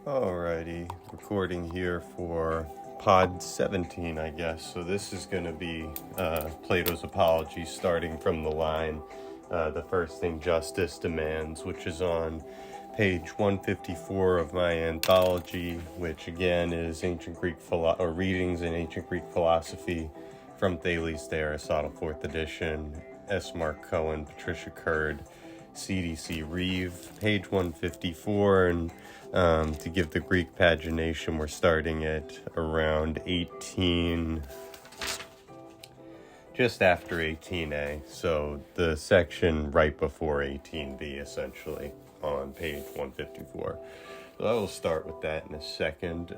Alrighty, recording here for Pod17, I guess. So this is going to be Plato's Apology, starting from the line, the first thing justice demands, which is on page 154 of my anthology, which again is Ancient Greek Readings in Ancient Greek Philosophy from Thales to Aristotle, 4th edition, S. Mark Cohen, Patricia Curd, CDC Reeve, page 154, and to give the Greek pagination, we're starting at around 18, just after 18a, so the section right before 18b, essentially, on page 154. So I will start with that in a second,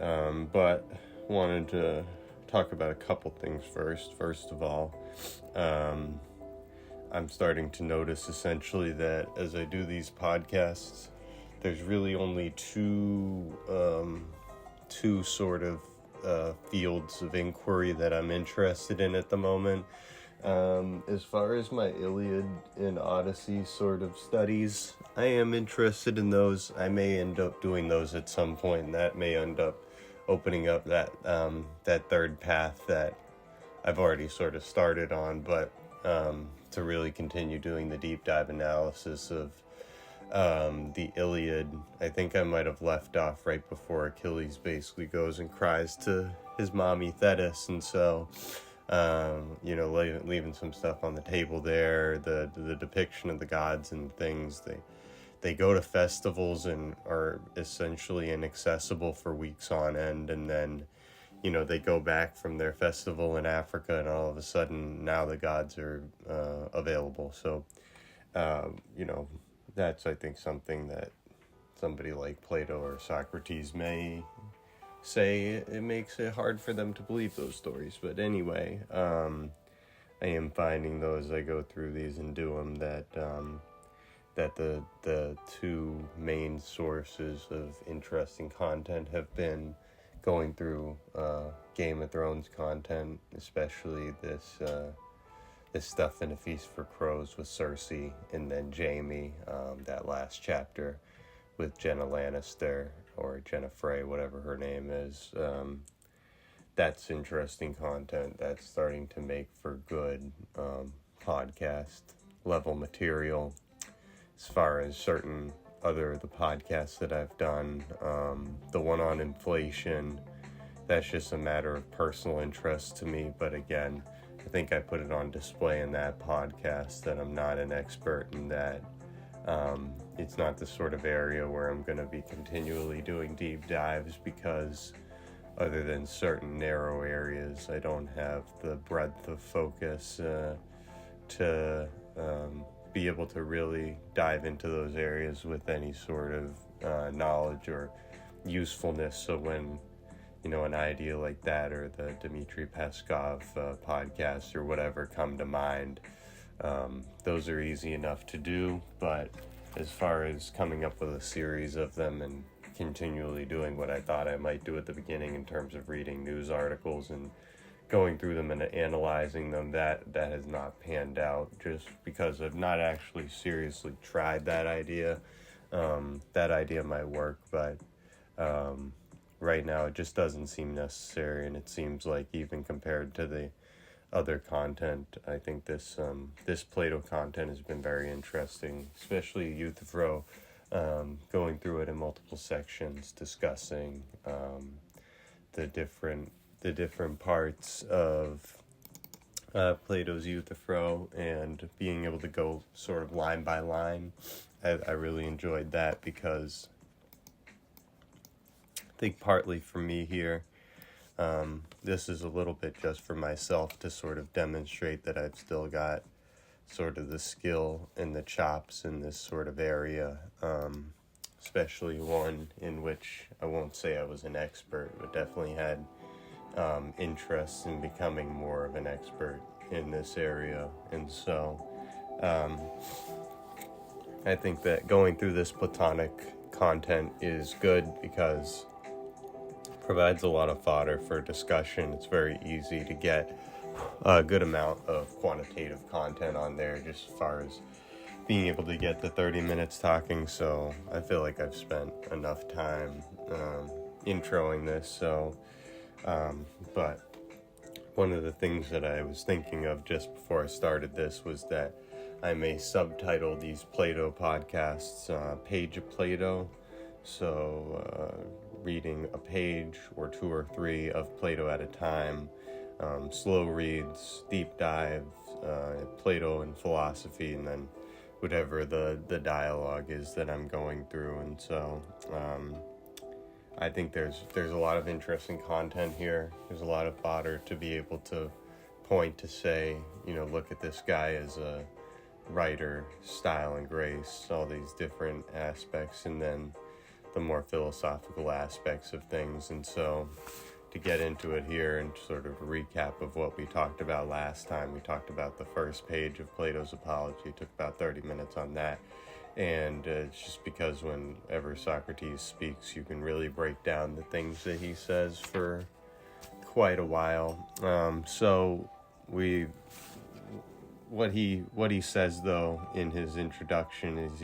but wanted to talk about a couple things first. First of all, I'm starting to notice essentially that as I do these podcasts, there's really only two sort of fields of inquiry that I'm interested in at the moment. As far as my Iliad and Odyssey sort of studies, I am interested in those. I may end up doing those at some point, and that may end up opening up that third path that I've already sort of started on, but to really continue doing the deep dive analysis of the Iliad. I think I might have left off right before Achilles basically goes and cries to his mommy Thetis, and so leaving some stuff on the table there. The depiction of the gods and things, they go to festivals and are essentially inaccessible for weeks on end, and then they go back from their festival in Africa, and all of a sudden now the gods are available. So, that's, I think, something that somebody like Plato or Socrates may say it makes it hard for them to believe those stories. But anyway, I am finding though as I go through these and do them that the two main sources of interesting content have been going through Game of Thrones content, especially this stuff in A Feast for Crows with Cersei, and then Jaime, that last chapter with Jenna Lannister, or Jenna Frey, whatever her name is. That's interesting content. That's starting to make for good podcast level material. As far as certain other the podcasts that I've done, the one on inflation, that's just a matter of personal interest to me, but again, I think I put it on display in that podcast that I'm not an expert in that. It's not the sort of area where I'm going to be continually doing deep dives, because other than certain narrow areas, I don't have the breadth of focus to be able to really dive into those areas with any sort of knowledge or usefulness. So when an idea like that, or the Dmitry Peskov podcast or whatever come to mind, those are easy enough to do. But as far as coming up with a series of them and continually doing what I thought I might do at the beginning in terms of reading news articles and going through them and analyzing them, that has not panned out, just because I've not actually seriously tried that idea. That idea might work, but right now it just doesn't seem necessary, and it seems like even compared to the other content, I think this Plato content has been very interesting, especially Euthyphro, going through it in multiple sections, discussing the different parts of Plato's Euthyphro, and being able to go sort of line by line. I really enjoyed that, because I think partly for me here, this is a little bit just for myself to sort of demonstrate that I've still got sort of the skill and the chops in this sort of area, especially one in which I won't say I was an expert, but definitely had interest in becoming more of an expert in this area. And so I think that going through this Platonic content is good, because it provides a lot of fodder for discussion. It's very easy to get a good amount of quantitative content on there, just as far as being able to get to 30 minutes talking, so I feel like I've spent enough time introing this. So, but one of the things that I was thinking of just before I started this was that I may subtitle these Plato podcasts Page of Plato. So reading a page or two or three of Plato at a time, slow reads, deep dives, Plato and philosophy, and then whatever the dialogue is that I'm going through. And so I think there's a lot of interesting content here. There's a lot of fodder to be able to point to say, look at this guy as a writer, style and grace, all these different aspects, and then the more philosophical aspects of things. And so to get into it here and sort of a recap of what we talked about last time, we talked about the first page of Plato's Apology, took about 30 minutes on that. And it's just because whenever Socrates speaks, you can really break down the things that he says for quite a while. What he says, though, in his introduction is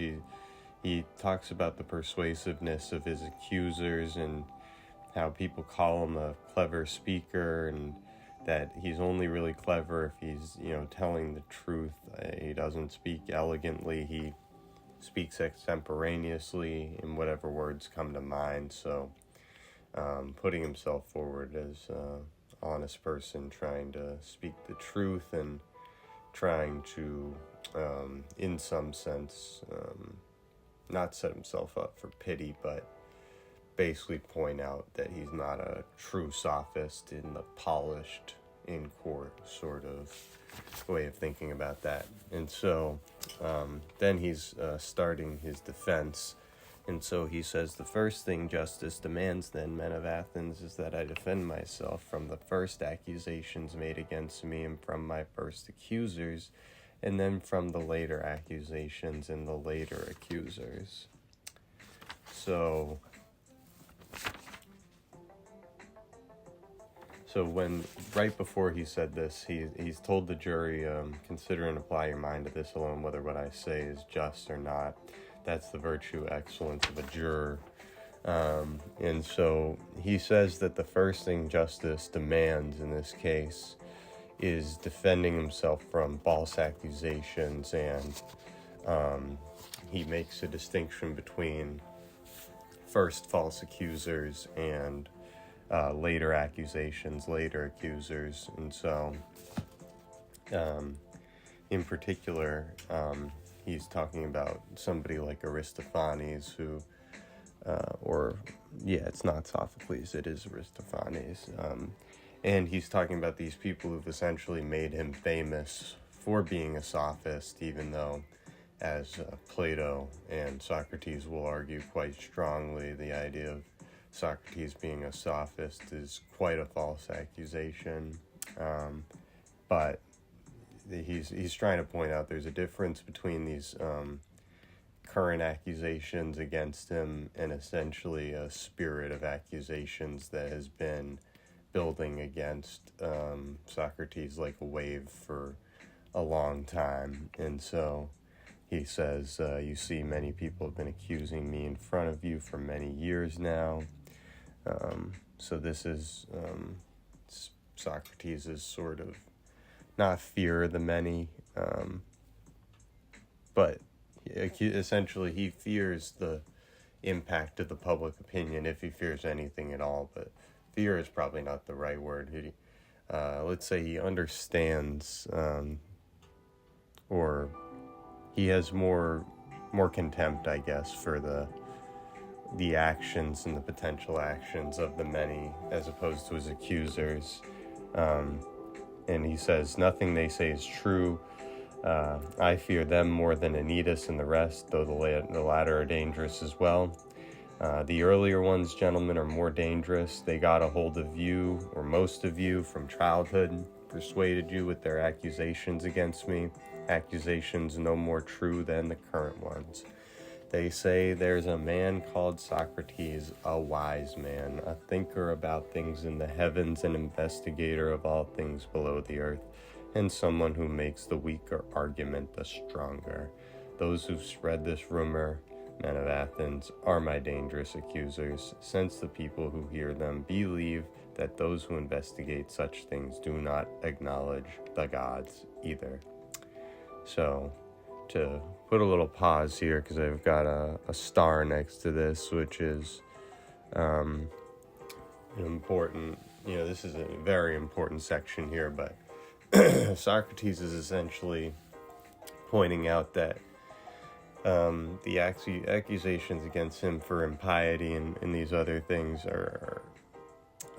he talks about the persuasiveness of his accusers and how people call him a clever speaker, and that he's only really clever if he's, telling the truth. He doesn't speak elegantly. He speaks extemporaneously in whatever words come to mind. So putting himself forward as an honest person, trying to speak the truth and trying to, in some sense, not set himself up for pity, but basically point out that he's not a true sophist in the polished, in-court sort of way of thinking about that. And so then he's starting his defense. And so he says, the first thing justice demands then, men of Athens, is that I defend myself from the first accusations made against me and from my first accusers, and then from the later accusations and the later accusers. So when, right before he said this, he's told the jury, consider and apply your mind to this alone, whether what I say is just or not. That's the virtue excellence of a juror. And so he says that the first thing justice demands in this case is defending himself from false accusations, and he makes a distinction between first false accusers and later accusations, later accusers. And so in particular, he's talking about somebody like Aristophanes who, it's not Sophocles, it is Aristophanes. And he's talking about these people who've essentially made him famous for being a sophist, even though, as Plato and Socrates will argue quite strongly, the idea of Socrates being a sophist is quite a false accusation. But he's trying to point out there's a difference between these current accusations against him and essentially a spirit of accusations that has been building against Socrates like a wave for a long time. And so he says, you see, many people have been accusing me in front of you for many years now. So this is Socrates' sort of, not fear of the many, but essentially he fears the impact of the public opinion, if he fears anything at all. But fear is probably not the right word. Let's say he understands, or he has more contempt, I guess, for the actions and the potential actions of the many as opposed to his accusers. And he says, nothing they say is true. I fear them more than Anytus and the rest, though the latter are dangerous as well. The earlier ones, gentlemen, are more dangerous. They got a hold of you, or most of you, from childhood, persuaded you with their accusations against me, accusations no more true than the current ones. They say there's a man called Socrates, a wise man, a thinker about things in the heavens, an investigator of all things below the earth, and someone who makes the weaker argument the stronger. Those who've spread this rumor, men of Athens, are my dangerous accusers, since the people who hear them believe that those who investigate such things do not acknowledge the gods either. So, to put a little pause here, because I've got a star next to this, which is important. This is a very important section here, but Socrates is essentially pointing out that the accusations against him for impiety and these other things are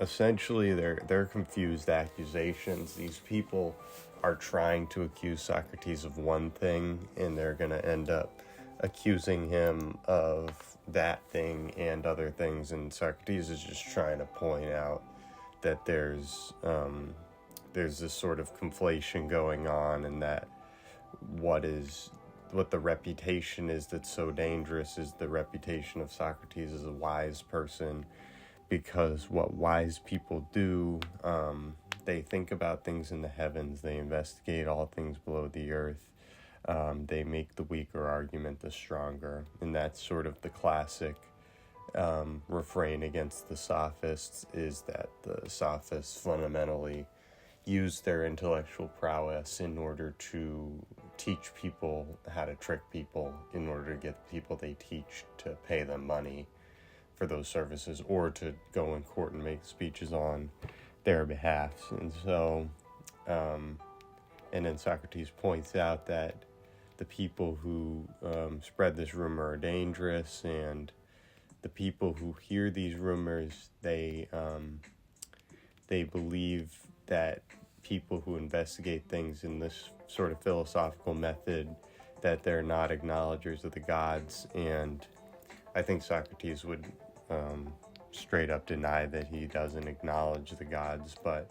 essentially they're confused accusations. These people are trying to accuse Socrates of one thing, and they're going to end up accusing him of that thing and other things, and Socrates is just trying to point out that there's this sort of conflation going on, and that what the reputation is that's so dangerous is the reputation of Socrates as a wise person, because what wise people do, they think about things in the heavens, they investigate all things below the earth, they make the weaker argument the stronger, and that's sort of the classic refrain against the sophists, is that the sophists fundamentally use their intellectual prowess in order to teach people how to trick people, in order to get the people they teach to pay them money for those services, or to go in court and make speeches on their behalf. And so, and then Socrates points out that the people who spread this rumor are dangerous, and the people who hear these rumors, they believe that people who investigate things in this sort of philosophical method, that they're not acknowledgers of the gods. And I think Socrates would straight up deny that he doesn't acknowledge the gods, but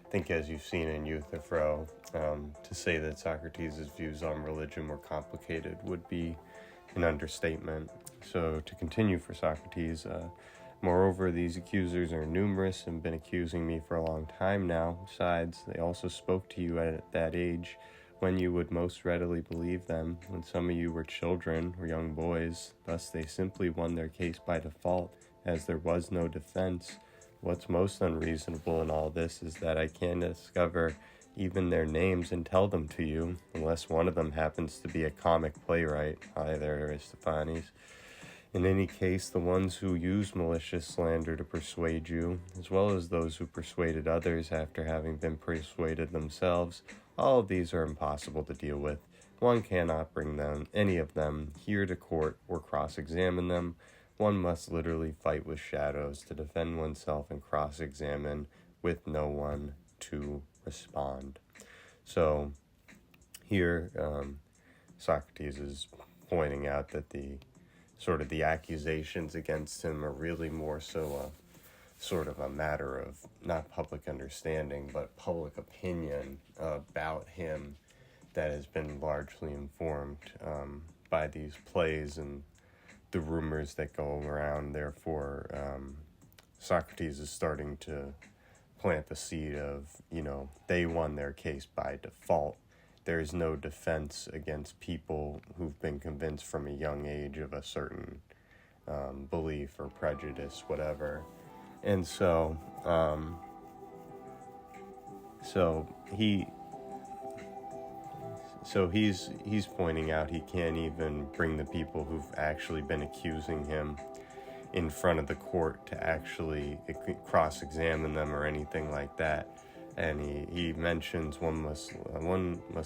I think, as you've seen in Euthyphro, to say that Socrates' views on religion were complicated would be an understatement. So, to continue for Socrates, moreover, these accusers are numerous and have been accusing me for a long time now. Besides, they also spoke to you at that age when you would most readily believe them, when some of you were children or young boys. Thus, they simply won their case by default, as there was no defense. What's most unreasonable in all this is that I can't discover even their names and tell them to you, unless one of them happens to be a comic playwright. Hi there, Aristophanes. In any case, the ones who use malicious slander to persuade you, as well as those who persuaded others after having been persuaded themselves, all of these are impossible to deal with. One cannot bring any of them here to court or cross-examine them. One must literally fight with shadows to defend oneself and cross-examine with no one to respond. So here Socrates is pointing out that the accusations against him are really more so sort of a matter of not public understanding, but public opinion about him that has been largely informed by these plays and the rumors that go around. Therefore, Socrates is starting to plant the seed of, they won their case by default. There is no defense against people who've been convinced from a young age of a certain belief or prejudice, whatever. And so, he's pointing out he can't even bring the people who've actually been accusing him in front of the court to actually cross-examine them or anything like that. And he mentions one must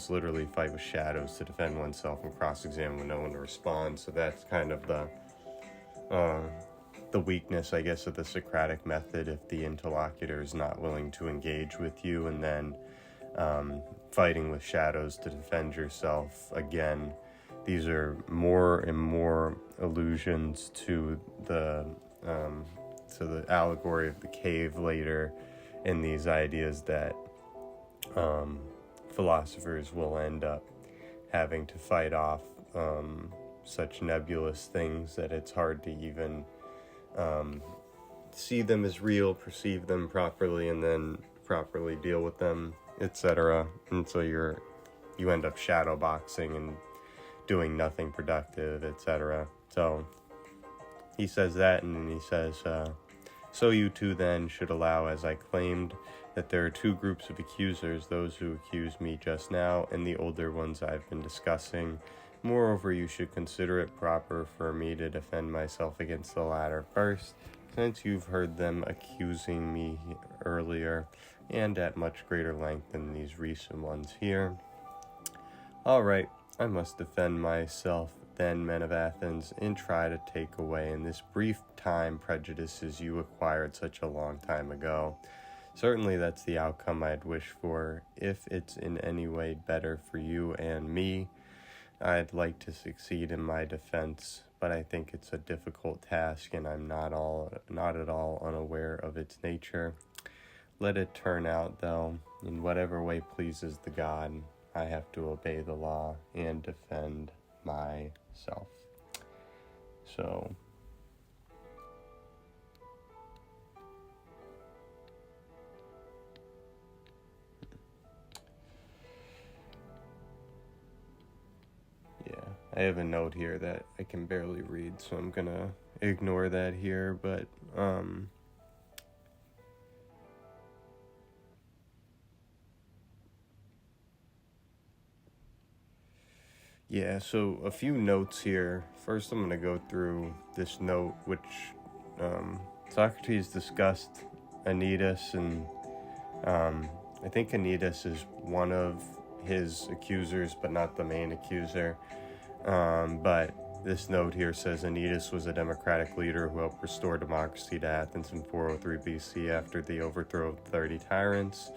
literally fight with shadows to defend oneself and cross-examine with no one to respond. So that's kind of the weakness, I guess, of the Socratic method. If the interlocutor is not willing to engage with you, and then fighting with shadows to defend yourself, again, these are more and more allusions to the allegory of the cave later, and these ideas that philosophers will end up having to fight off such nebulous things that it's hard to even see them as real, perceive them properly, and then properly deal with them, etc. And so you end up shadow boxing and doing nothing productive, etc. So he says that, and then he says, so you too then should allow, as I claimed, that there are two groups of accusers, those who accuse me just now and the older ones I've been discussing. Moreover, you should consider it proper for me to defend myself against the latter first, since you've heard them accusing me earlier, and at much greater length than these recent ones here. All right, I must defend myself then, men of Athens, and try to take away in this brief time prejudices you acquired such a long time ago. Certainly that's the outcome I'd wish for. If it's in any way better for you and me, I'd like to succeed in my defense, but I think it's a difficult task, and I'm not at all unaware of its nature. Let it turn out, though, in whatever way pleases the God. I have to obey the law and defend myself. So, yeah, I have a note here that I can barely read, so I'm gonna ignore that here, but, yeah, so a few notes here. First, I'm going to go through this note, which Socrates discussed Anytus, and I think Anytus is one of his accusers, but not the main accuser. But this note here says Anytus was a democratic leader who helped restore democracy to Athens in 403 BC after the overthrow of 30 tyrants,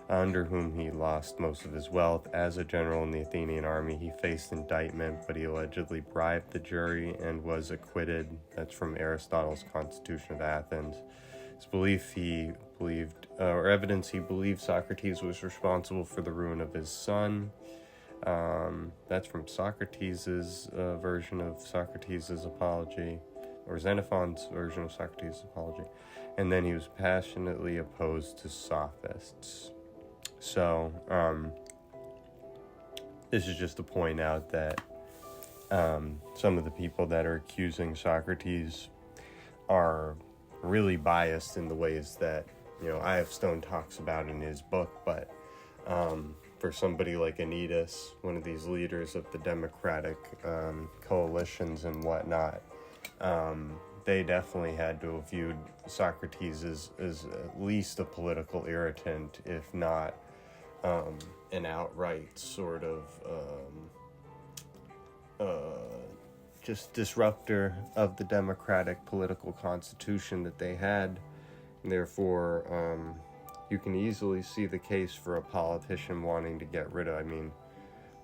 under whom he lost most of his wealth. As a general in the Athenian army, he faced indictment, but he allegedly bribed the jury and was acquitted. That's from Aristotle's Constitution of Athens. It's evidence he believed Socrates was responsible for the ruin of his son. That's from Socrates' version of Socrates' apology, or Xenophon's version of Socrates' apology. And then he was passionately opposed to sophists. So, this is just to point out that some of the people that are accusing Socrates are really biased in the ways that, Stone talks about in his book, but for somebody like Anytus, one of these leaders of the democratic coalitions and whatnot, they definitely had to have viewed Socrates as at least a political irritant, if not an outright sort of just disruptor of the democratic political constitution that they had. And therefore, you can easily see the case for a politician wanting to get rid of,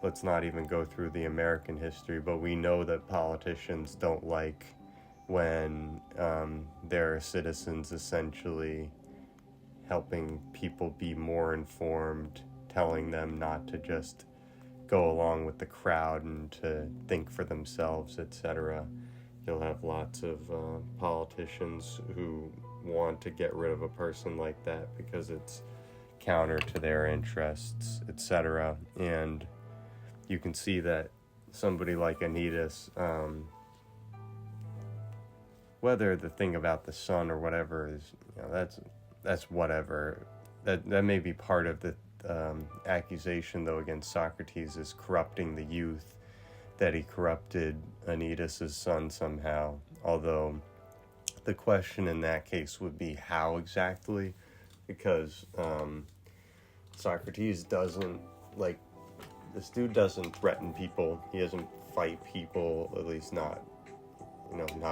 let's not even go through the American history, but we know that politicians don't like when their citizens essentially helping people be more informed, telling them not to just go along with the crowd and to think for themselves, etc. You'll have lots of politicians who want to get rid of a person like that because it's counter to their interests, etc. And you can see that somebody like Anytus, whether the thing about the son or whatever is, that's whatever. That may be part of the accusation, though, against Socrates is corrupting the youth, that he corrupted Anytus' son somehow. Although the question in that case would be how exactly, because Socrates doesn't, this dude doesn't threaten people. He doesn't fight people, at least not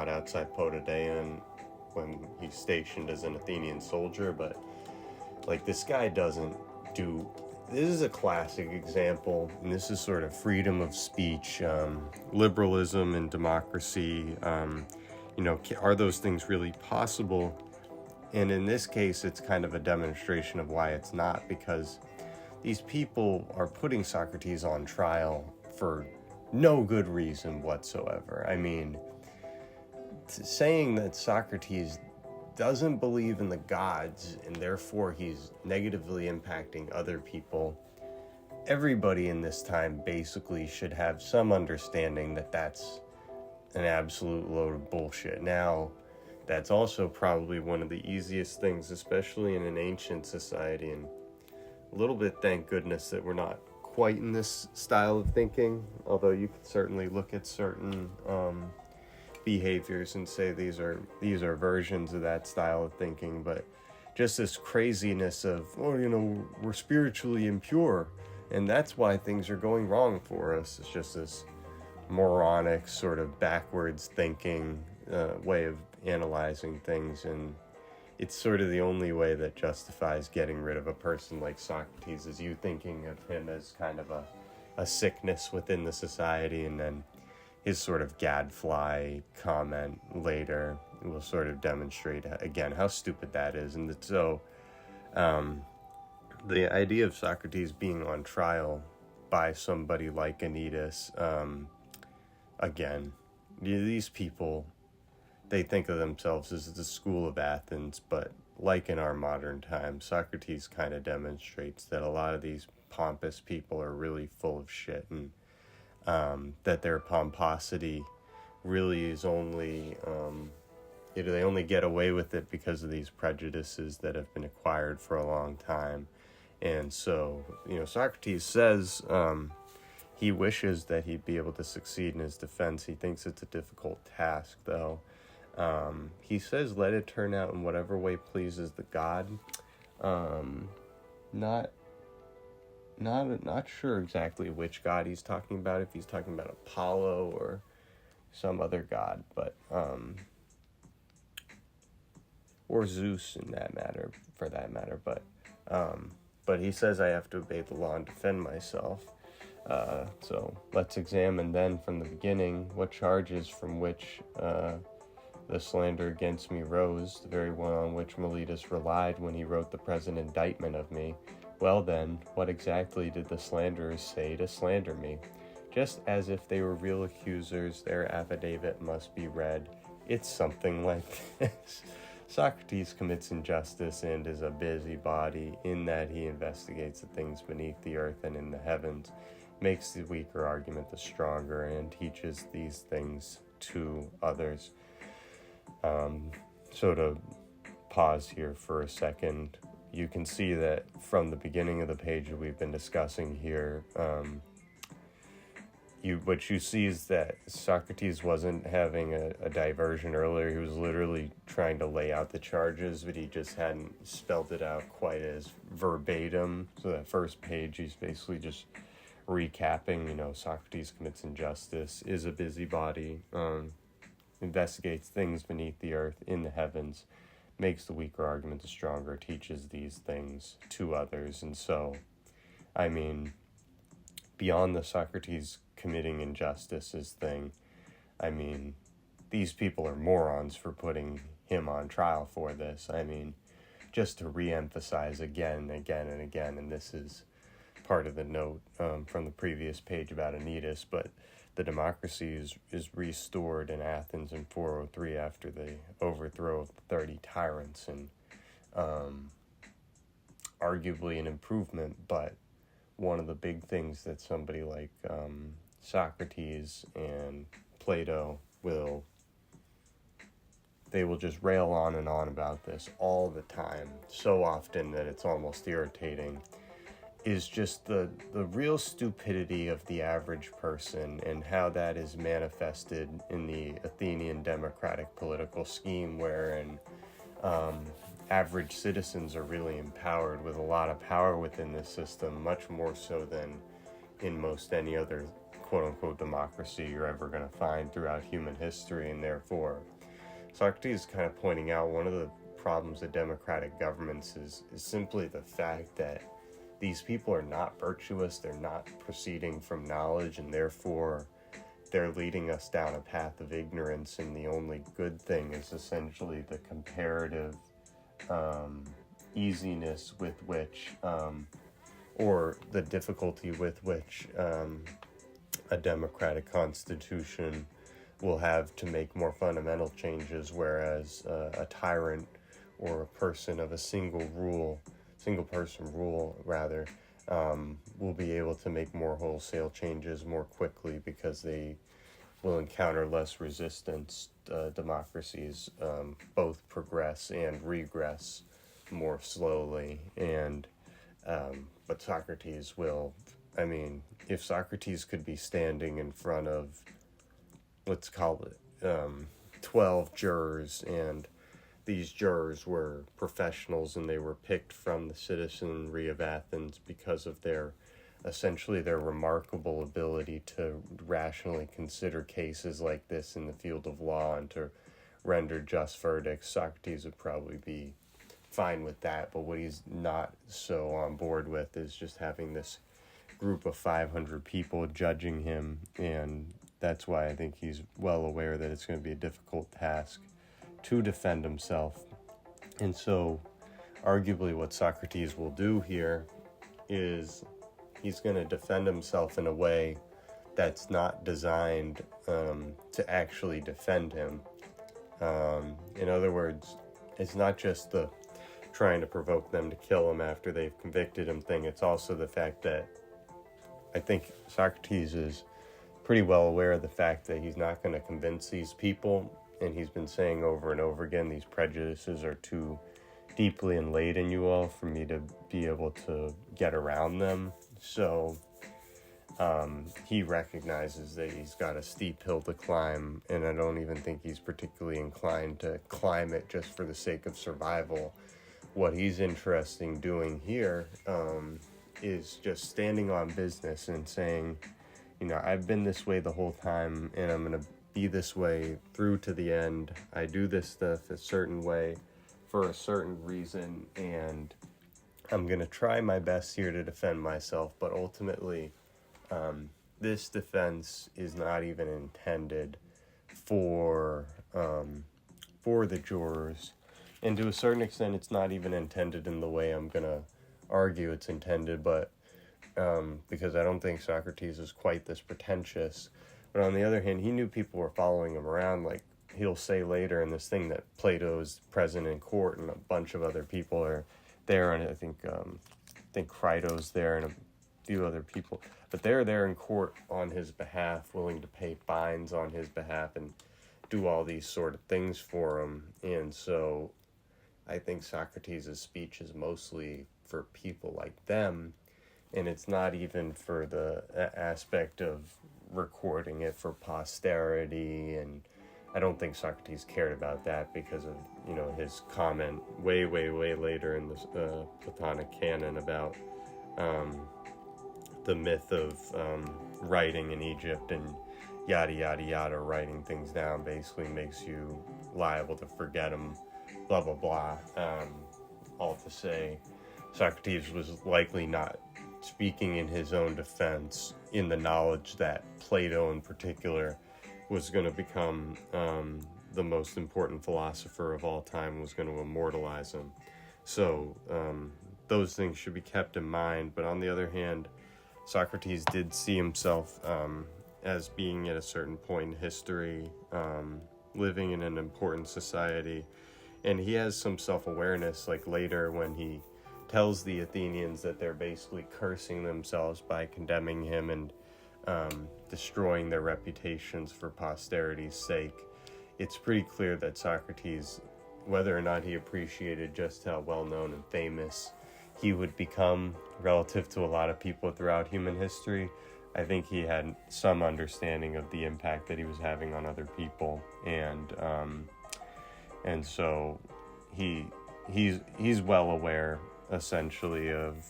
outside Pod17 when he's stationed as an Athenian soldier, but this guy doesn't do. This is a classic example, and this is sort of freedom of speech, liberalism and democracy. Are those things really possible? And in this case, it's kind of a demonstration of why it's not, because these people are putting Socrates on trial for no good reason whatsoever. Saying that Socrates doesn't believe in the gods and therefore he's negatively impacting other people, everybody in this time basically should have some understanding that that's an absolute load of bullshit. Now, that's also probably one of the easiest things, especially in an ancient society, and a little bit, thank goodness, that we're not quite in this style of thinking, although you could certainly look at certain behaviors and say these are versions of that style of thinking. But just this craziness of, we're spiritually impure, and that's why things are going wrong for us. It's just this moronic, sort of backwards thinking way of analyzing things, and it's sort of the only way that justifies getting rid of a person like Socrates, is you thinking of him as kind of a sickness within the society, and then his sort of gadfly comment later will sort of demonstrate again how stupid that is. And so the idea of Socrates being on trial by somebody like Anytus, again, these people, they think of themselves as the school of Athens, but like in our modern times, Socrates kind of demonstrates that a lot of these pompous people are really full of shit, and that their pomposity really is only, they only get away with it because of these prejudices that have been acquired for a long time. And so, Socrates says he wishes that he'd be able to succeed in his defense. He thinks it's a difficult task, though. He says, let it turn out in whatever way pleases the god. Not sure exactly which god he's talking about, if he's talking about Apollo or some other god, but or Zeus for that matter, but he says I have to obey the law and defend myself. So let's examine then from the beginning what charges from which the slander against me rose, the very one on which Meletus relied when he wrote the present indictment of me. Well then, what exactly did the slanderers say to slander me? Just as if they were real accusers, their affidavit must be read. It's something like this. Socrates commits injustice and is a busybody in that he investigates the things beneath the earth and in the heavens, makes the weaker argument the stronger, and teaches these things to others. So to pause here for a second, you can see that from the beginning of the page that we've been discussing here, what you see is that Socrates wasn't having a diversion earlier. He was literally trying to lay out the charges, but he just hadn't spelled it out quite as verbatim. So that first page, he's basically just recapping, Socrates commits injustice, is a busybody, investigates things beneath the earth, in the heavens, makes the weaker argument the stronger, teaches these things to others. And so, beyond the Socrates committing injustices thing, these people are morons for putting him on trial for this. Just to re-emphasize again, and this is part of the note from the previous page about Anytus, but the democracy is restored in Athens in 403 after the overthrow of the 30 tyrants, and arguably an improvement, but one of the big things that somebody like Socrates and Plato will just rail on and on about this all the time, so often that it's almost irritating, is just the real stupidity of the average person and how that is manifested in the Athenian democratic political scheme, wherein average citizens are really empowered with a lot of power within this system, much more so than in most any other quote-unquote democracy you're ever going to find throughout human history. And therefore, Socrates is kind of pointing out one of the problems of democratic governments is simply the fact that these people are not virtuous, they're not proceeding from knowledge, and therefore they're leading us down a path of ignorance, and the only good thing is essentially the comparative easiness with which, or the difficulty with which a democratic constitution will have to make more fundamental changes, whereas a tyrant or a person of a single person rule will be able to make more wholesale changes more quickly because they will encounter less resistance. Democracies both progress and regress more slowly, and but Socrates will. I mean, if Socrates could be standing in front of, let's call it, 12 jurors, and these jurors were professionals and they were picked from the citizenry of Athens because of essentially their remarkable ability to rationally consider cases like this in the field of law and to render just verdicts. Socrates would probably be fine with that, but what he's not so on board with is just having this group of 500 people judging him, and that's why I think he's well aware that it's going to be a difficult task to defend himself. And so arguably what Socrates will do here is he's going to defend himself in a way that's not designed to actually defend him. In other words, it's not just the trying to provoke them to kill him after they've convicted him thing. It's also the fact that I think Socrates is pretty well aware of the fact that he's not going to convince these people, and he's been saying over and over again, these prejudices are too deeply inlaid in you all for me to be able to get around them. So he recognizes that he's got a steep hill to climb, and I don't even think he's particularly inclined to climb it just for the sake of survival. What he's interested in doing here is just standing on business and saying, I've been this way the whole time, and I'm going to be this way through to the end. I do this stuff a certain way for a certain reason, and I'm going to try my best here to defend myself, but ultimately, this defense is not even intended for the jurors, and to a certain extent, it's not even intended in the way I'm going to argue it's intended, but because I don't think Socrates is quite this pretentious. But on the other hand, he knew people were following him around. Like he'll say later in this thing that Plato is present in court and a bunch of other people are there, and I think Crito's there and a few other people. But they're there in court on his behalf, willing to pay fines on his behalf and do all these sort of things for him. And so I think Socrates' speech is mostly for people like them, and it's not even for the aspect of recording it for posterity, and I don't think Socrates cared about that because of, his comment way later in the Platonic canon about the myth of writing in Egypt and yada yada yada. Writing things down basically makes you liable to forget them, blah blah blah. All to say, Socrates was likely not speaking in his own defense, in the knowledge that Plato in particular was going to become the most important philosopher of all time, was going to immortalize him. So those things should be kept in mind. But on the other hand, Socrates did see himself as being at a certain point in history, living in an important society, and he has some self-awareness, like later when he tells the Athenians that they're basically cursing themselves by condemning him and destroying their reputations for posterity's sake. It's pretty clear that Socrates, whether or not he appreciated just how well-known and famous he would become relative to a lot of people throughout human history, I think he had some understanding of the impact that he was having on other people, and so he's well aware essentially of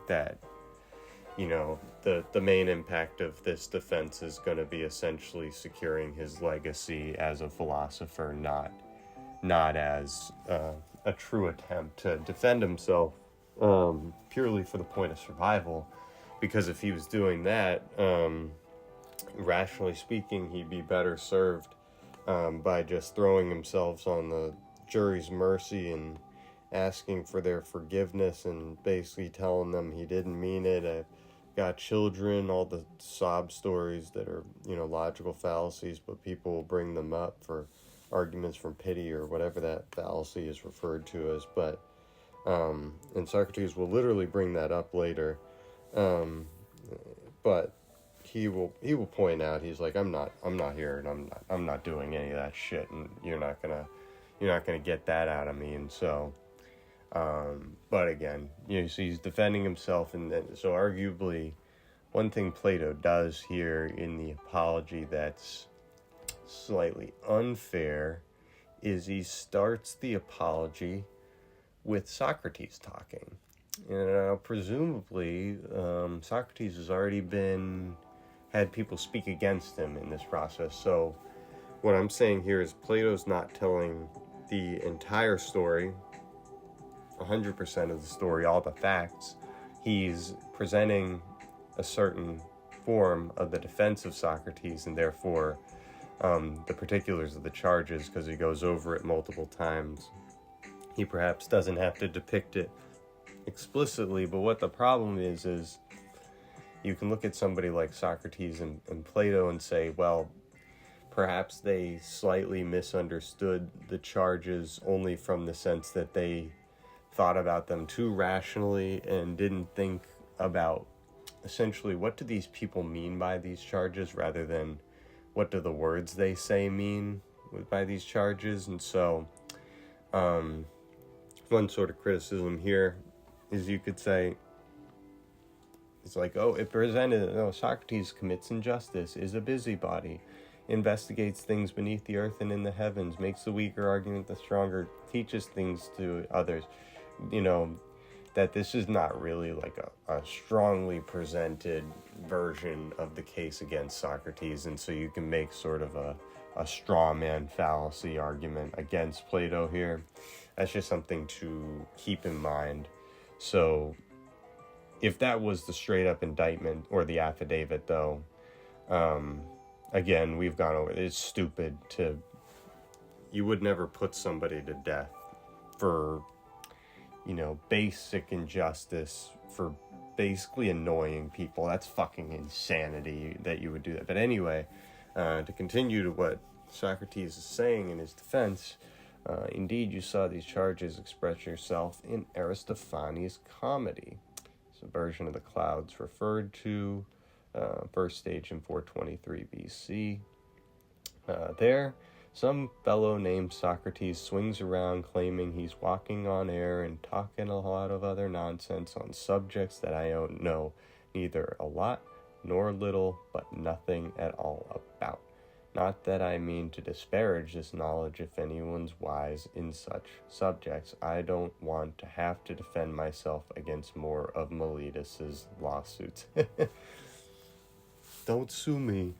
that. The main impact of this defense is going to be essentially securing his legacy as a philosopher, not as a true attempt to defend himself purely for the point of survival. Because if he was doing that, rationally speaking, he'd be better served by just throwing himself on the jury's mercy and asking for their forgiveness and basically telling them he didn't mean it. I've got children, all the sob stories that are, logical fallacies, but people will bring them up for arguments from pity or whatever that fallacy is referred to as. But and Socrates will literally bring that up later. Um, but he will point out, he's like, I'm not here, and I'm not doing any of that shit, and you're not gonna get that out of me. And so, but again, so he's defending himself, and then, so arguably, one thing Plato does here in the apology that's slightly unfair is he starts the apology with Socrates talking. And presumably, Socrates has already had people speak against him in this process. So what I'm saying here is Plato's not telling the entire story, 100% of the story, all the facts. He's presenting a certain form of the defense of Socrates, and therefore the particulars of the charges, because he goes over it multiple times. He perhaps doesn't have to depict it explicitly, but what the problem is you can look at somebody like Socrates and Plato and say, well, perhaps they slightly misunderstood the charges only from the sense that they thought about them too rationally and didn't think about essentially what do these people mean by these charges rather than what do the words they say mean by these charges. And so one sort of criticism here is you could say, it's like, Socrates commits injustice, is a busybody, investigates things beneath the earth and in the heavens, makes the weaker argument the stronger, teaches things to others. That this is not really like a strongly presented version of the case against Socrates, and so you can make sort of a straw man fallacy argument against Plato here. That's just something to keep in mind. So if that was the straight up indictment or the affidavit, though, again, we've gone over it. It's stupid you would never put somebody to death for basic injustice, for basically annoying people. That's fucking insanity that you would do that. But anyway, to continue to what Socrates is saying in his defense, indeed you saw these charges express yourself in Aristophanes' comedy. It's a version of the clouds referred to, first stage in 423 BC. There, some fellow named Socrates swings around claiming he's walking on air and talking a lot of other nonsense on subjects that I don't know neither a lot nor little, but nothing at all about. Not that I mean to disparage this knowledge if anyone's wise in such subjects. I don't want to have to defend myself against more of Meletus's lawsuits. Don't sue me.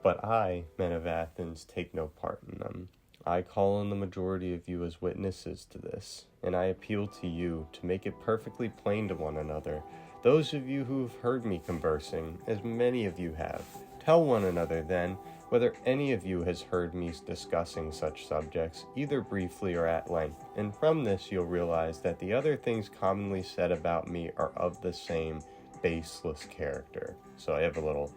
But I, men of Athens, take no part in them. I call on the majority of you as witnesses to this, and I appeal to you to make it perfectly plain to one another. Those of you who have heard me conversing, as many of you have, tell one another then whether any of you has heard me discussing such subjects, either briefly or at length, and from this you'll realize that the other things commonly said about me are of the same baseless character. So I have a little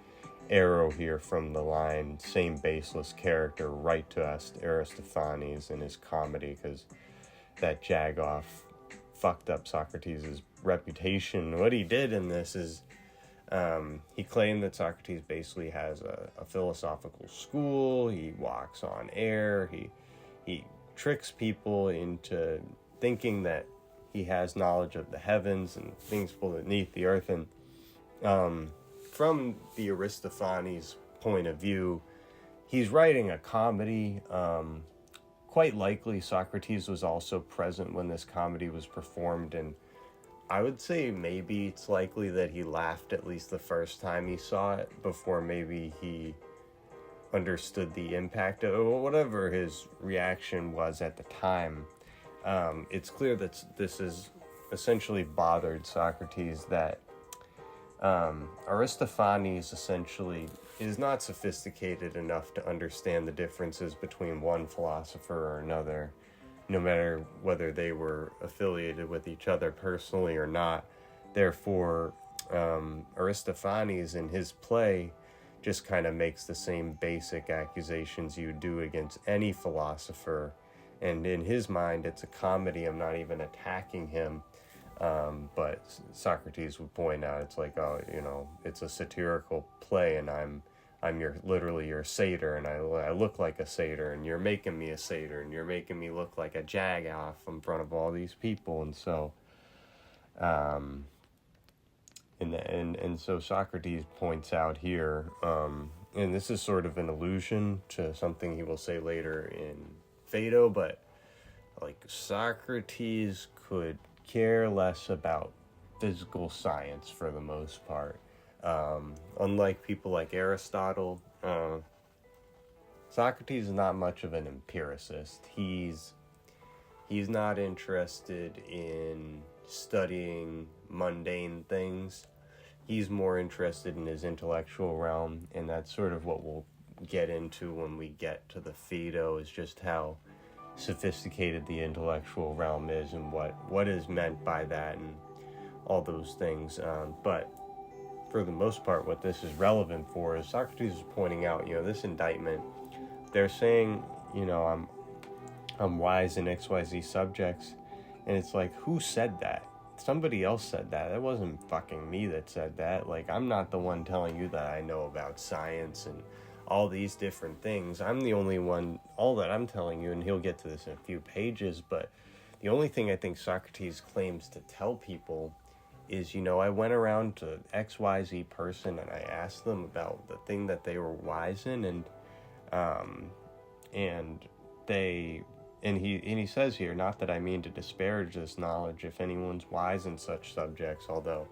arrow here from the line, same baseless character, right to Aristophanes in his comedy, because that jagoff fucked up Socrates' reputation. What he did in this is he claimed that Socrates basically has a philosophical school. He walks on air. He tricks people into thinking that he has knowledge of the heavens and things beneath the earth. And from the Aristophanes point of view, he's writing a comedy. Quite likely Socrates was also present when this comedy was performed, and I would say maybe it's likely that he laughed at least the first time he saw it before maybe he understood the impact of it, or whatever his reaction was at the time. It's clear that this has essentially bothered Socrates, that Aristophanes essentially is not sophisticated enough to understand the differences between one philosopher or another, no matter whether they were affiliated with each other personally or not. Therefore, Aristophanes in his play just kind of makes the same basic accusations you do against any philosopher, and in his mind it's a comedy. I'm not even attacking him. But Socrates would point out, it's like, oh, it's a satirical play, and I'm literally your satyr, and I look like a satyr, and you're making me a satyr, and you're making me look like a jag-off in front of all these people. And so, and so Socrates points out here, and this is sort of an allusion to something he will say later in Phaedo, but like Socrates could care less about physical science for the most part. Unlike people like Aristotle, Socrates is not much of an empiricist. He's not interested in studying mundane things. He's more interested in his intellectual realm, and that's sort of what we'll get into when we get to the Phaedo, is just how sophisticated the intellectual realm is and what is meant by that and all those things. But for the most part, what this is relevant for is Socrates is pointing out, this indictment, they're saying, I'm wise in XYZ subjects, and it's like, who said that? Somebody else said that. It wasn't fucking me that said that. Like, I'm not the one telling you that I know about science and all these different things. I'm the only one, all that I'm telling you, and he'll get to this in a few pages, but the only thing I think Socrates claims to tell people is, I went around to XYZ person and I asked them about the thing that they were wise in, and he says here, not that I mean to disparage this knowledge if anyone's wise in such subjects, although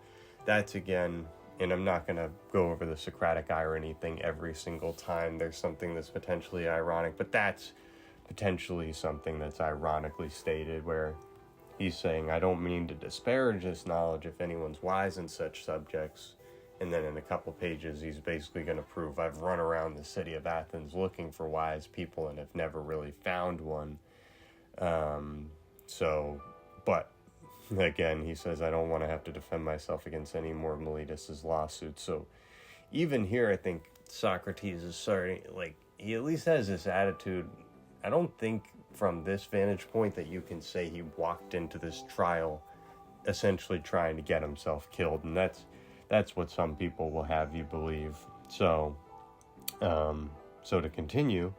that's again, and I'm not going to go over the Socratic irony thing every single time there's something that's potentially ironic, but that's potentially something that's ironically stated, where he's saying, I don't mean to disparage this knowledge if anyone's wise in such subjects. And then in a couple pages, he's basically going to prove I've run around the city of Athens looking for wise people and have never really found one. But again, he says, I don't want to have to defend myself against any more Meletus' lawsuits. So even here, I think Socrates is starting, he at least has this attitude. I don't think from this vantage point that you can say he walked into this trial essentially trying to get himself killed. And that's what some people will have you believe. So to continue,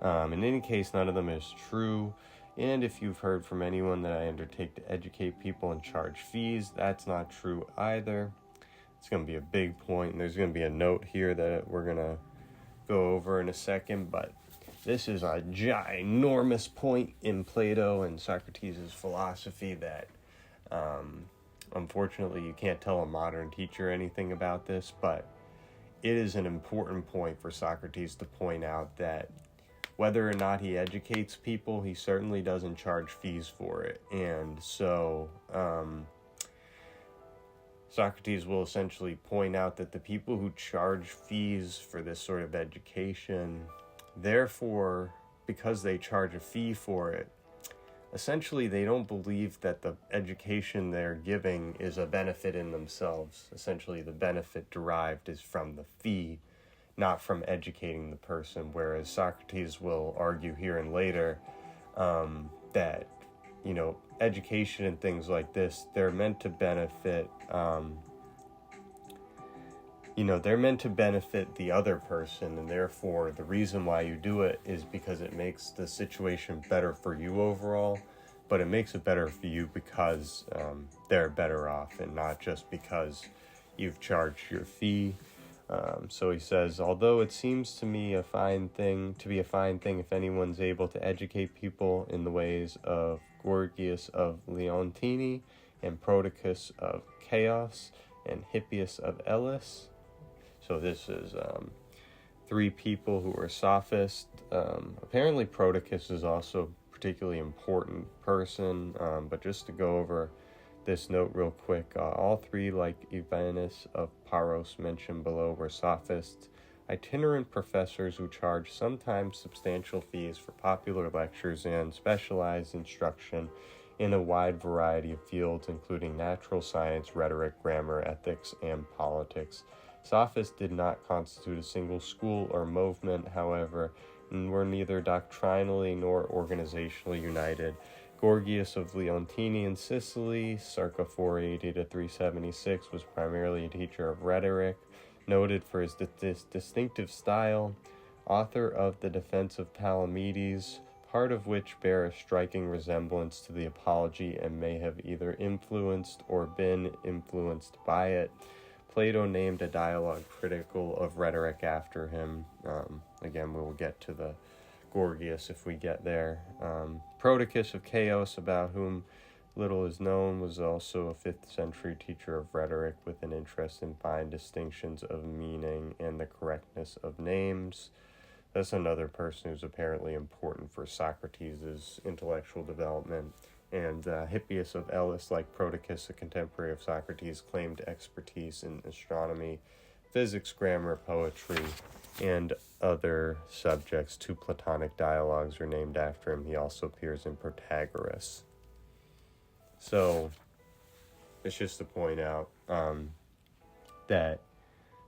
in any case, none of them is true. And if you've heard from anyone that I undertake to educate people and charge fees, that's not true either. It's going to be a big point, and there's going to be a note here that we're going to go over in a second, but this is a ginormous point in Plato and Socrates' philosophy that, unfortunately, you can't tell a modern teacher anything about this, but it is an important point for Socrates to point out that whether or not he educates people, he certainly doesn't charge fees for it. And so Socrates will essentially point out that the people who charge fees for this sort of education, therefore, because they charge a fee for it, essentially they don't believe that the education they're giving is a benefit in themselves. Essentially, the benefit derived is from the fee, not from educating the person, whereas Socrates will argue here and later that, education and things like this, they're meant to benefit, they're meant to benefit the other person, and therefore the reason why you do it is because it makes the situation better for you overall, but it makes it better for you because they're better off, and not just because you've charged your fee. So he says, although it seems to me a fine thing if anyone's able to educate people in the ways of Gorgias of Leontini and Prodicus of Chaos and Hippias of Elis. So this is three people who were sophists. Apparently Prodicus is also a particularly important person, but just to go over this note real quick, all three, like Evenus of Paros mentioned below, were sophists, itinerant professors who charged sometimes substantial fees for popular lectures and specialized instruction in a wide variety of fields, including natural science, rhetoric, grammar, ethics, and politics. Sophists did not constitute a single school or movement, however, and were neither doctrinally nor organizationally united. Gorgias of Leontini in Sicily, circa 480 to 376, was primarily a teacher of rhetoric, noted for his distinctive style, author of the Defense of Palamedes, part of which bear a striking resemblance to the Apology and may have either influenced or been influenced by it. Plato named a dialogue critical of rhetoric after him. Again, we will get to the Gorgias if we get there. Prodicus of Chaos, about whom little is known, was also a 5th century teacher of rhetoric with an interest in fine distinctions of meaning and the correctness of names. That's another person who's apparently important for Socrates' intellectual development. And Hippias of Elis, like Prodicus, a contemporary of Socrates, claimed expertise in astronomy, physics, grammar, poetry, and other subjects. 2 Platonic dialogues are named after him. He also appears in Protagoras. So, it's just to point out that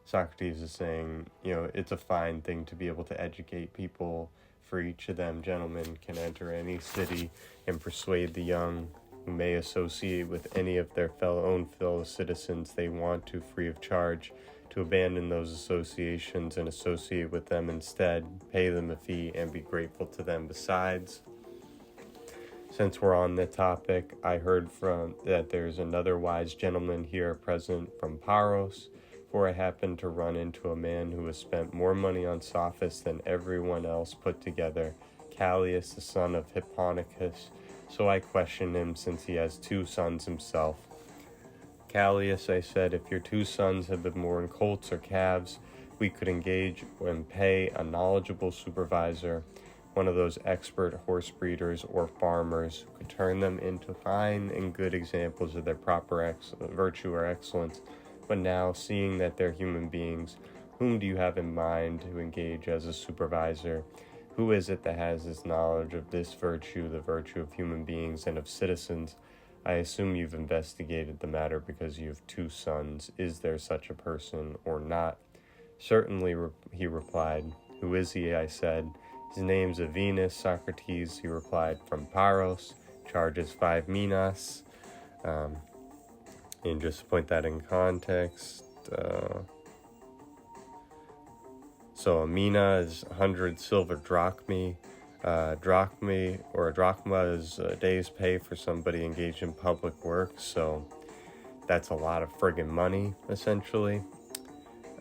Socrates is saying, it's a fine thing to be able to educate people. For each of them, gentlemen can enter any city and persuade the young who may associate with any of their fellow citizens they want to free of charge, to abandon those associations and associate with them instead, pay them a fee, and be grateful to them besides. Since we're on the topic, I heard that there's another wise gentleman here present from Paros, for I happened to run into a man who has spent more money on sophists than everyone else put together, Callias, the son of Hipponicus. So I questioned him, since he has 2 sons himself. Callias, I said, if your 2 sons had been born colts or calves, we could engage and pay a knowledgeable supervisor, one of those expert horse breeders or farmers, who could turn them into fine and good examples of their proper virtue or excellence. But now, seeing that they're human beings, whom do you have in mind to engage as a supervisor? Who is it that has this knowledge of this virtue, the virtue of human beings and of citizens? I assume you've investigated the matter because you have 2 sons. Is there such a person or not? Certainly, he replied. Who is he? I said. His name's Avenus, Socrates, he replied, from Paros, charges 5 minas. And just to point that in context, so a mina is 100 silver drachmae. Drachmae, or a drachma, is a day's pay for somebody engaged in public work, so that's a lot of friggin' money, essentially.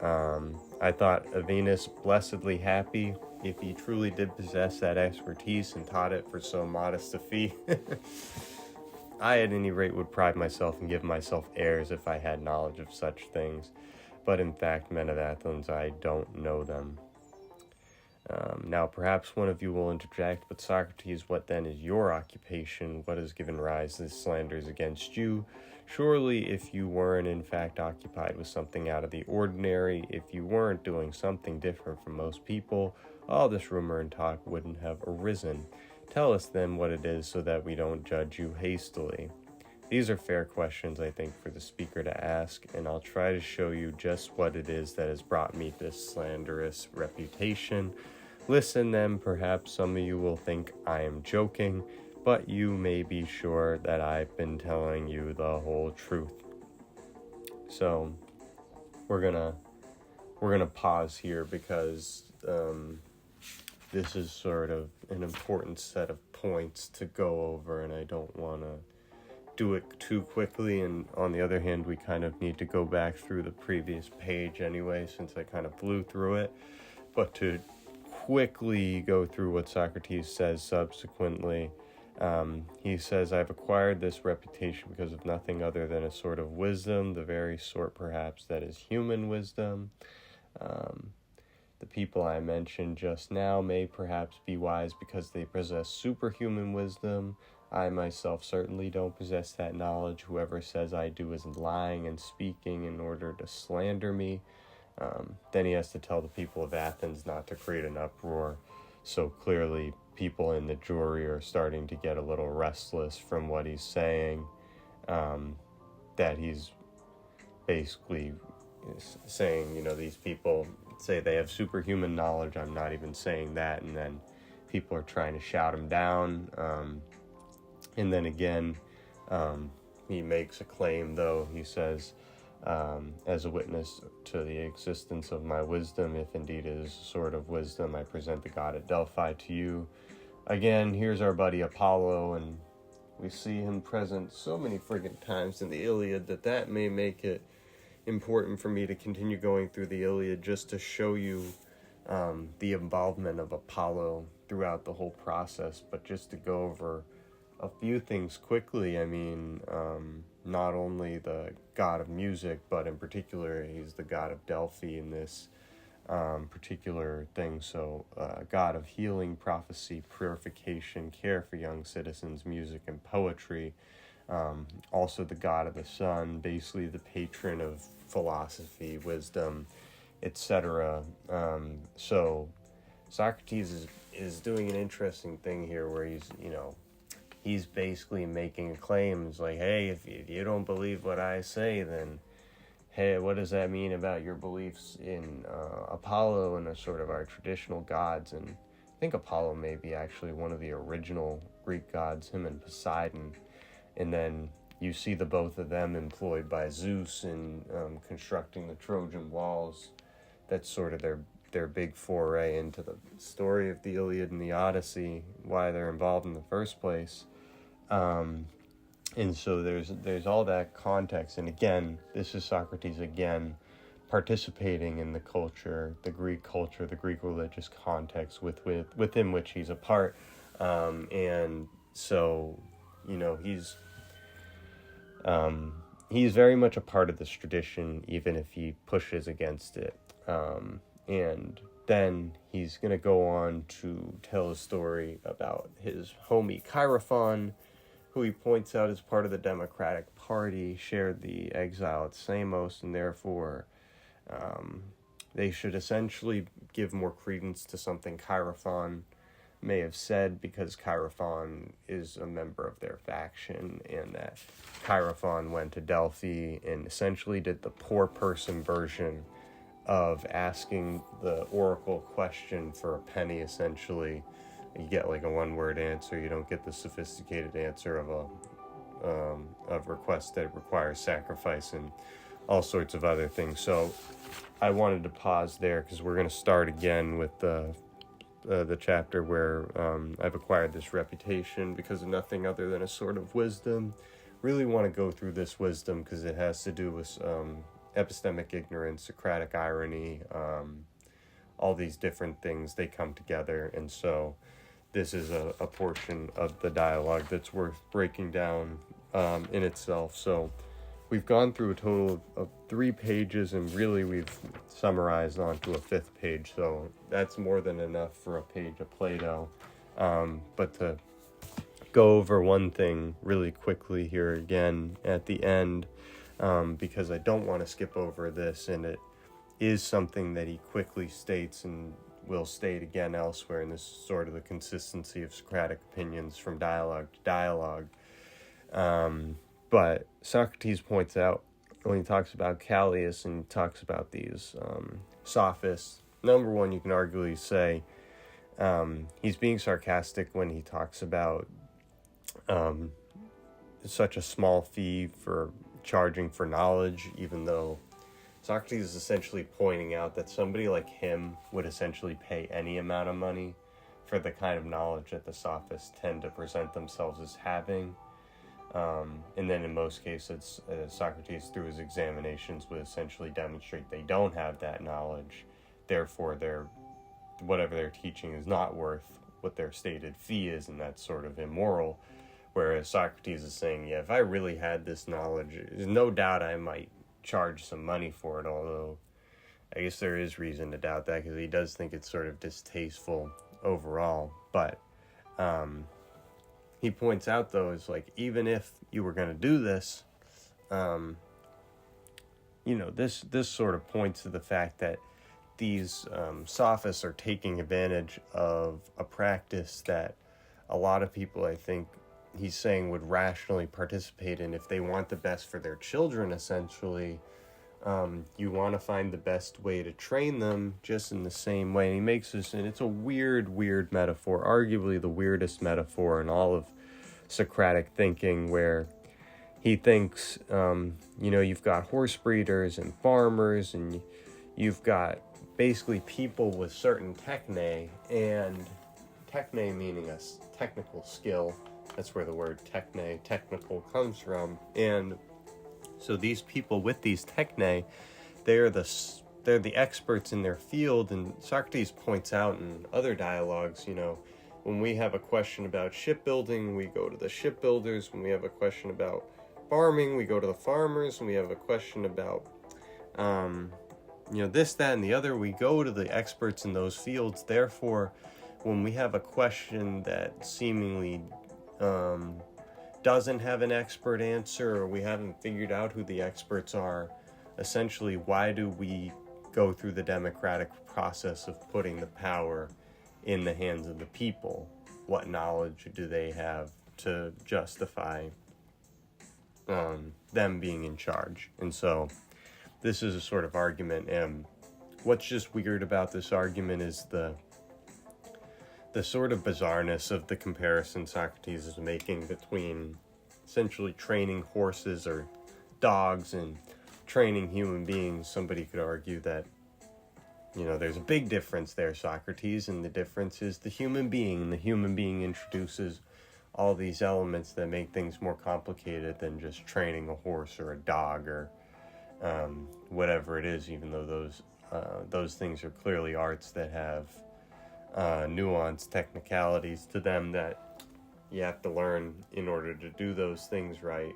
I thought Avenus blessedly happy if he truly did possess that expertise and taught it for so modest a fee. I, at any rate, would pride myself and give myself airs if I had knowledge of such things. But in fact, men of Athens, I don't know them. Now, perhaps one of you will interject, but Socrates, what then is your occupation? What has given rise to slanders against you? Surely, if you weren't in fact occupied with something out of the ordinary, if you weren't doing something different from most people, all this rumor and talk wouldn't have arisen. Tell us then what it is so that we don't judge you hastily. These are fair questions, I think, for the speaker to ask, and I'll try to show you just what it is that has brought me this slanderous reputation. Listen then, perhaps some of you will think I am joking, but you may be sure that I've been telling you the whole truth. So, we're gonna pause here because this is sort of an important set of points to go over, and I don't want to do it too quickly. And on the other hand, we kind of need to go back through the previous page anyway, since I kind of blew through it. But to quickly go through what Socrates says subsequently, he says, I've acquired this reputation because of nothing other than a sort of wisdom, the very sort perhaps that is human wisdom. The people I mentioned just now may perhaps be wise because they possess superhuman wisdom. I myself certainly don't possess that knowledge. Whoever says I do is lying and speaking in order to slander me. Then he has to tell the people of Athens not to create an uproar. So clearly people in the jury are starting to get a little restless from what he's saying. That he's basically saying, these people say they have superhuman knowledge. I'm not even saying that. And then people are trying to shout him down. And then again, he makes a claim, though. He says, as a witness to the existence of my wisdom, if indeed it is a sort of wisdom, I present the god at Delphi to you. Again, here's our buddy Apollo, and we see him present so many friggin' times in the Iliad that may make it important for me to continue going through the Iliad just to show you the involvement of Apollo throughout the whole process. But just to go over a few things quickly, I mean, not only the god of music, but in particular, he's the god of Delphi in this particular thing. So, god of healing, prophecy, purification, care for young citizens, music, and poetry. Also the god of the sun, basically the patron of philosophy, wisdom, etc. So Socrates is doing an interesting thing here where he's basically making claims like, hey, if you don't believe what I say, then hey, what does that mean about your beliefs in Apollo and the sort of our traditional gods? And I think Apollo may be actually one of the original Greek gods, him and Poseidon. And then you see the both of them employed by Zeus in constructing the Trojan walls. That's sort of their big foray into the story of the Iliad and the Odyssey, why they're involved in the first place. And so there's all that context. And again, this is Socrates again participating in the culture, the Greek religious context within which he's a part. And so, he's very much a part of this tradition, even if he pushes against it. And then he's going to go on to tell a story about his homie Chaerephon, who he points out is part of the Democratic Party, shared the exile at Samos, and therefore they should essentially give more credence to something Chaerephon may have said, because Chaerephon is a member of their faction, and that Chaerephon went to Delphi and essentially did the poor person version of asking the oracle question for a penny, essentially. You get like a one-word answer. You don't get the sophisticated answer of a request that requires sacrifice and all sorts of other things. So I wanted to pause there because we're going to start again with the chapter where I've acquired this reputation because of nothing other than a sort of wisdom. Really want to go through this wisdom because it has to do with epistemic ignorance, Socratic irony, all these different things, they come together. And so this is a portion of the dialogue that's worth breaking down in itself. So we've gone through a total of 3 pages, and really we've summarized onto a 5th page. So that's more than enough for a page of Plato. But to go over one thing really quickly here again at the end, because I don't want to skip over this, and it is something that he quickly states and will state again elsewhere, and this is sort of the consistency of Socratic opinions from dialogue to dialogue. But Socrates points out, when he talks about Callias and talks about these sophists, number one, you can arguably say he's being sarcastic when he talks about such a small fee for charging for knowledge, even though Socrates is essentially pointing out that somebody like him would essentially pay any amount of money for the kind of knowledge that the sophists tend to present themselves as having. And then in most cases, Socrates, through his examinations, would essentially demonstrate they don't have that knowledge. Therefore, whatever they're teaching is not worth what their stated fee is, and that's sort of immoral. Whereas Socrates is saying, yeah, if I really had this knowledge, there's no doubt I might charge some money for it, although I guess there is reason to doubt that because he does think it's sort of distasteful overall. But he points out, though, is like, even if you were going to do this, this sort of points to the fact that these sophists are taking advantage of a practice that a lot of people, I think, he's saying would rationally participate in if they want the best for their children, essentially. You want to find the best way to train them just in the same way. And he makes this, and it's a weird metaphor, arguably the weirdest metaphor in all of Socratic thinking, where he thinks, you've got horse breeders and farmers, and you've got basically people with certain techne, and techne meaning a technical skill. That's where the word technical comes from. And so these people with these techne, they're the experts in their field. And Socrates points out in other dialogues, when we have a question about shipbuilding, we go to the shipbuilders. When we have a question about farming, we go to the farmers. When we have a question about, this, that, and the other, we go to the experts in those fields. Therefore, when we have a question that seemingly doesn't have an expert answer, or we haven't figured out who the experts are, essentially, why do we go through the democratic process of putting the power in the hands of the people? What knowledge do they have to justify them being in charge? And so this is a sort of argument, and what's just weird about this argument is the sort of bizarreness of the comparison Socrates is making between essentially training horses or dogs and training human beings. Somebody could argue that, there's a big difference there, Socrates, and the difference is the human being. And the human being introduces all these elements that make things more complicated than just training a horse or a dog or whatever it is, even though those things are clearly arts that have nuanced technicalities to them that you have to learn in order to do those things right.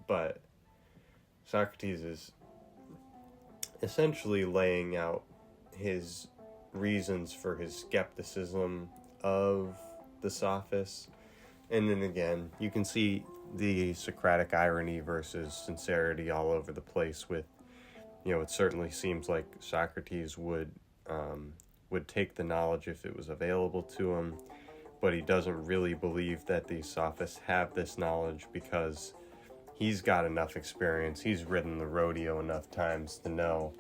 But Socrates is essentially laying out his reasons for his skepticism of the sophists. And then again, you can see the Socratic irony versus sincerity all over the place with, it certainly seems like Socrates would take the knowledge if it was available to him, but he doesn't really believe that the sophists have this knowledge because he's got enough experience. He's ridden the rodeo enough times to know,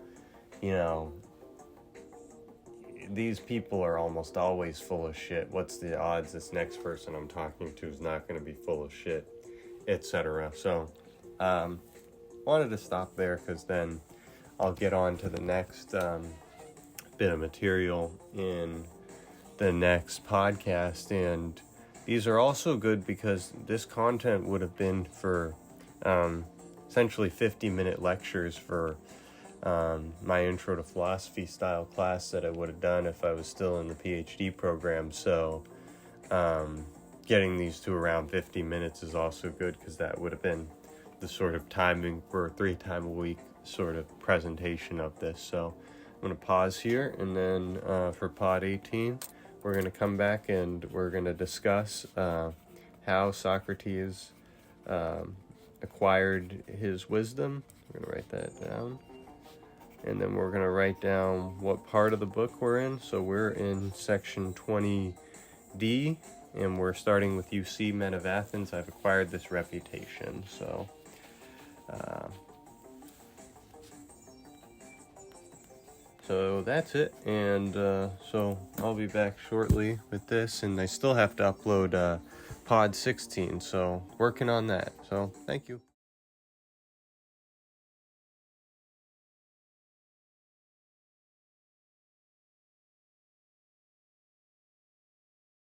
these people are almost always full of shit. What's the odds this next person I'm talking to is not going to be full of shit, etc. So, wanted to stop there because then I'll get on to the next bit of material in the next podcast. And these are also good because this content would have been for essentially 50-minute lectures for my intro to philosophy style class that I would have done if I was still in the PhD program. So getting these to around 50 minutes is also good because that would have been the sort of timing for a 3-time-a-week sort of presentation of this. So I'm going to pause here, and then for Pod 18 we're going to come back and we're going to discuss how Socrates acquired his wisdom. We're going to write that down. And then we're going to write down what part of the book we're in. So we're in section 20D, and we're starting with UC, Men of Athens. I've acquired this reputation. So that's it. And so I'll be back shortly with this. And I still have to upload Pod 16. So working on that. So thank you.